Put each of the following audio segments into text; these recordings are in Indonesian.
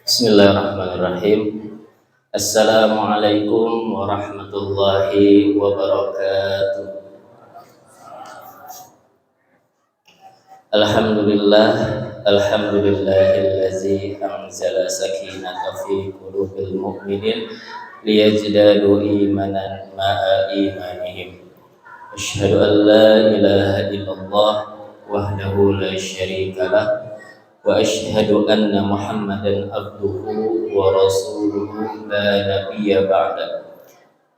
Bismillahirrahmanirrahim. Assalamualaikum warahmatullahi wabarakatuh. Alhamdulillah, alhamdulillahillazi anzala sakinata fi qulubil mu'minin liyajdadu imanan ma'a imanihim. Asyhadu an la ilaha illallah wahdahu la syarika lah wa asyhadu anna Muhammadan abduhu wa rasuluhu la nabiyya ba'da.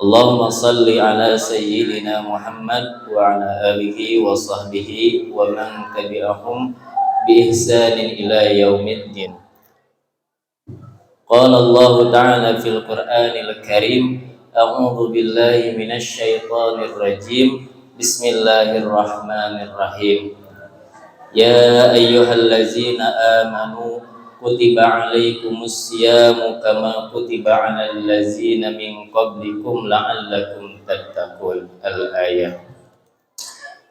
Allahumma salli ala sayyidina Muhammad wa ala alihi wa sahbihi wa man tabi'ahum bi ihsanin ila yaumiddin. Qala Allah ta'ala fil Qur'anil Karim, a'udzu billahi minasy syaithanir rajim. Bismillahirrahmanirrahim. Ya ayyuhallazina amanu kutiba alaikumus siyamu kama kutiba alal ladzina min qablikum la'allakum tattaqun. Al-ayat.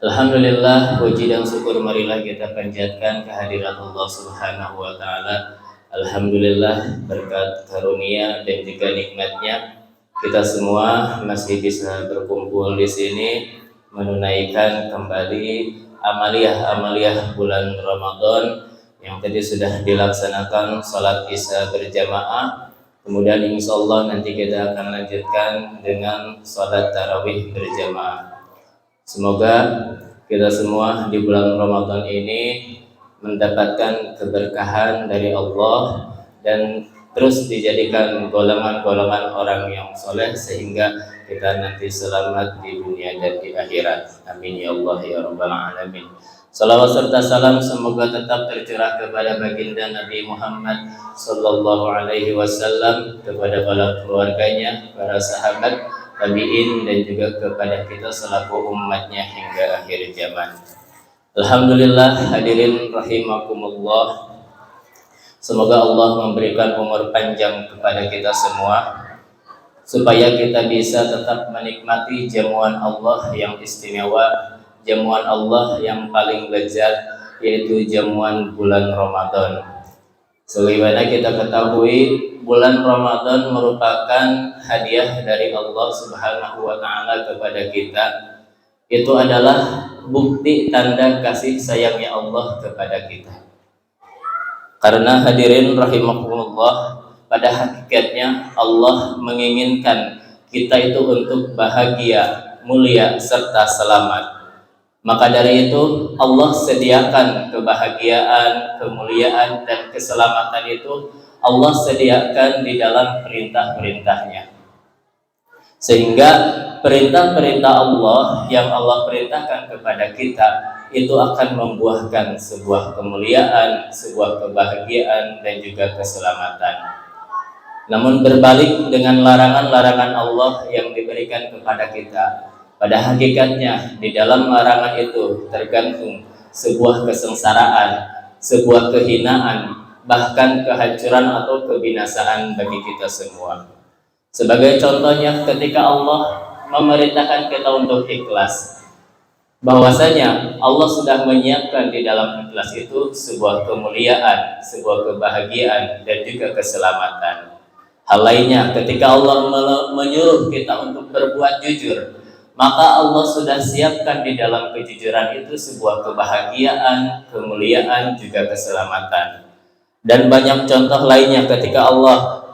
Alhamdulillah, puji dan syukur marilah kita panjatkan kehadirat Allah Subhanahu wa taala. Alhamdulillah, berkat karunia dan juga nikmatnya kita semua masih bisa berkumpul di sini menunaikan kembali amaliyah bulan Ramadan yang tadi sudah dilaksanakan salat Isya berjamaah. Kemudian insya Allah nanti kita akan lanjutkan dengan salat tarawih berjamaah. Semoga kita semua di bulan Ramadan ini mendapatkan keberkahan dari Allah dan terus dijadikan golongan-golongan orang yang soleh sehingga kita nanti selamat di dunia dan di akhirat. Amin ya Allah ya Rabbal Alamin. Salawat serta salam semoga tetap tercurah kepada baginda Nabi Muhammad sallallahu alaihi wasallam, kepada para keluarganya, para sahabat, tabi'in, dan juga kepada kita selaku umatnya hingga akhir zaman. Alhamdulillah, hadirin rahimakumullah. Semoga Allah memberikan umur panjang kepada kita semua supaya kita bisa tetap menikmati jamuan Allah yang istimewa, jamuan Allah yang paling lezat, yaitu jamuan bulan Ramadan. Sebagaimana kita ketahui, bulan Ramadan merupakan hadiah dari Allah Subhanahu wa taala kepada kita. Itu adalah bukti tanda kasih sayangnya Allah kepada kita. Karena hadirin rahimakumullah, pada hakikatnya Allah menginginkan kita itu untuk bahagia, mulia, serta selamat. Maka dari itu Allah sediakan kebahagiaan, kemuliaan, dan keselamatan itu Allah sediakan di dalam perintah-perintahnya. Sehingga perintah-perintah Allah yang Allah perintahkan kepada kita itu akan membuahkan sebuah kemuliaan, sebuah kebahagiaan, dan juga keselamatan. Namun berbalik dengan larangan-larangan Allah yang diberikan kepada kita, pada hakikatnya di dalam larangan itu tergantung sebuah kesengsaraan, sebuah kehinaan, bahkan kehancuran atau kebinasaan bagi kita semua. Sebagai contohnya, ketika Allah memerintahkan kita untuk ikhlas, bahwasanya Allah sudah menyiapkan di dalam ikhlas itu sebuah kemuliaan, sebuah kebahagiaan, dan juga keselamatan. Hal lainnya, ketika Allah menyuruh kita untuk berbuat jujur, maka Allah sudah siapkan di dalam kejujuran itu sebuah kebahagiaan, kemuliaan, juga keselamatan. Dan banyak contoh lainnya ketika Allah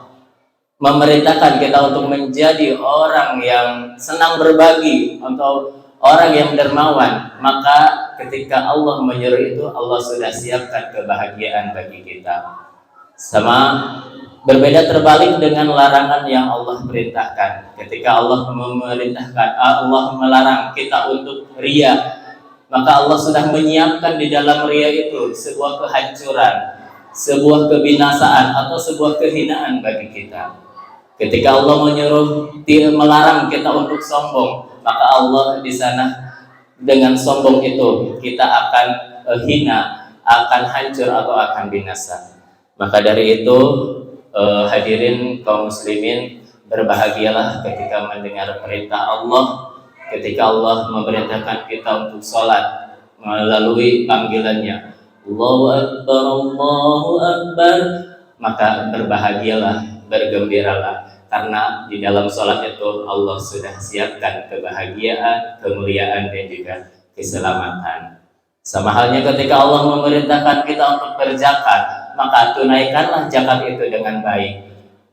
memerintahkan kita untuk menjadi orang yang senang berbagi atau orang yang dermawan, maka ketika Allah menyuruh itu Allah sudah siapkan kebahagiaan bagi kita. Sama berbeda terbalik dengan larangan yang Allah perintahkan. Ketika Allah memerintahkan, Allah melarang kita untuk riya, maka Allah sudah menyiapkan di dalam riya itu sebuah kehancuran, sebuah kebinasaan, atau sebuah kehinaan bagi kita. Ketika Allah melarang kita untuk sombong, maka Allah di sana dengan sombong itu kita akan hina, akan hancur, atau akan binasa. Maka dari itu hadirin kaum muslimin, berbahagialah ketika mendengar perintah Allah, ketika Allah memerintahkan kita untuk sholat melalui panggilannya, Allahu Akbar, Allahu Akbar, maka berbahagialah, bergembiralah, karena di dalam sholat itu Allah sudah siapkan kebahagiaan, kemuliaan, dan juga keselamatan. Sama halnya ketika Allah memerintahkan kita untuk berzakat, maka tunaikanlah zakat itu dengan baik.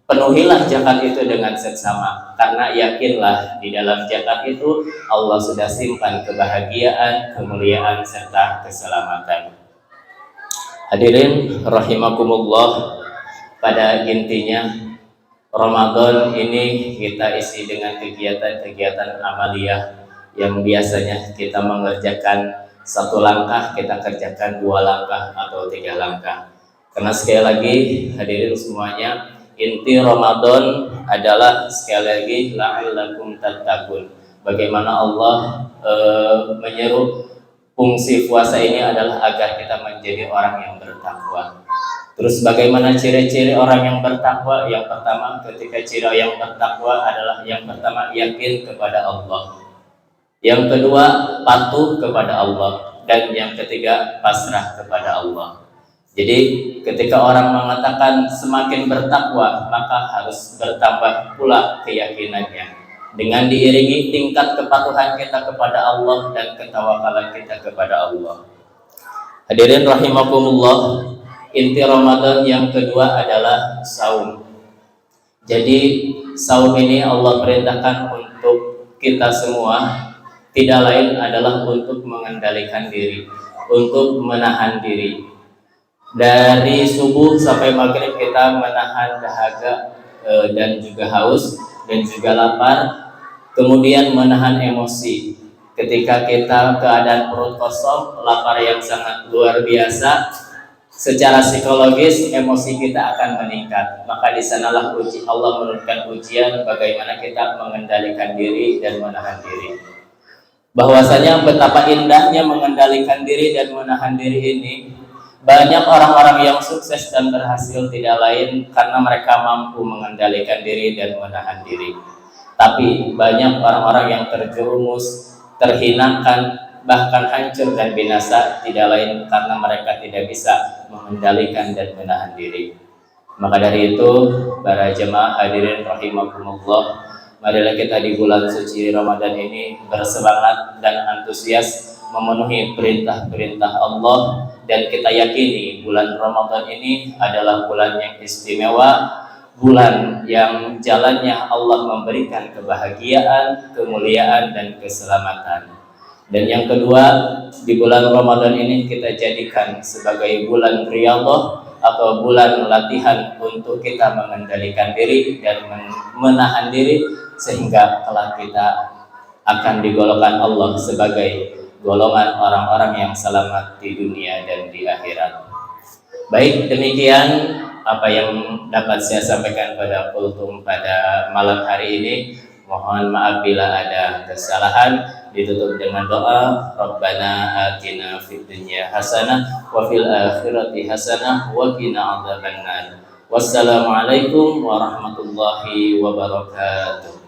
Penuhilah zakat itu dengan seksama, karena yakinlah di dalam zakat itu Allah sudah simpan kebahagiaan, kemuliaan, serta keselamatan. Hadirin rahimakumullah, pada intinya Ramadan ini kita isi dengan kegiatan-kegiatan amaliyah yang biasanya kita mengerjakan satu langkah, kita kerjakan 2 langkah atau 3 langkah. Karena sekali lagi hadirin semuanya, inti Ramadan adalah sekali lagi la'allakum tattaqun. Bagaimana Allah menyeru fungsi puasa ini adalah agar kita menjadi orang yang bertakwa. Terus bagaimana ciri-ciri orang yang bertakwa? Yang pertama, ketika ciri yang bertakwa adalah yang pertama yakin kepada Allah. Yang kedua, patuh kepada Allah, dan yang ketiga pasrah kepada Allah. Jadi ketika orang mengatakan semakin bertakwa, maka harus bertambah pula keyakinannya dengan diiringi tingkat kepatuhan kita kepada Allah dan ketawakalan kita kepada Allah. Hadirin rahimakumullah, inti Ramadan yang kedua adalah saum. Jadi saum ini Allah perintahkan untuk kita semua, tidak lain adalah untuk mengendalikan diri, untuk menahan diri. Dari subuh sampai maghrib kita menahan dahaga dan juga haus dan juga lapar, kemudian menahan emosi. Ketika kita keadaan perut kosong, lapar yang sangat luar biasa, secara psikologis emosi kita akan meningkat. Maka di sanalah Allah menurunkan ujian bagaimana kita mengendalikan diri dan menahan diri. Bahwasanya betapa indahnya mengendalikan diri dan menahan diri ini. Banyak orang-orang yang sukses dan berhasil tidak lain karena mereka mampu mengendalikan diri dan menahan diri. Tapi banyak orang-orang yang terjerumus, terhinakan, bahkan hancur dan binasa tidak lain karena mereka tidak bisa mengendalikan dan menahan diri. Maka dari itu, para jemaah hadirin rahimakumullah, marilah kita di bulan suci Ramadan ini bersemangat dan antusias memenuhi perintah-perintah Allah, dan kita yakini bulan Ramadan ini adalah bulan yang istimewa, bulan yang jalannya Allah memberikan kebahagiaan, kemuliaan, dan keselamatan. Dan yang kedua, di bulan Ramadan ini kita jadikan sebagai bulan riyadhah atau bulan latihan untuk kita mengendalikan diri dan menahan diri, sehingga kelak kita akan digolongkan Allah sebagai golongan orang-orang yang selamat di dunia dan di akhirat. Baik, demikian apa yang dapat saya sampaikan pada kultum pada malam hari ini. Mohon maaf bila ada kesalahan. Ditutup dengan doa, Rabbana atina fid dunya hasanah wa fil akhirati hasanah wa qina adzabannar. Wassalamualaikum warahmatullahi wabarakatuh.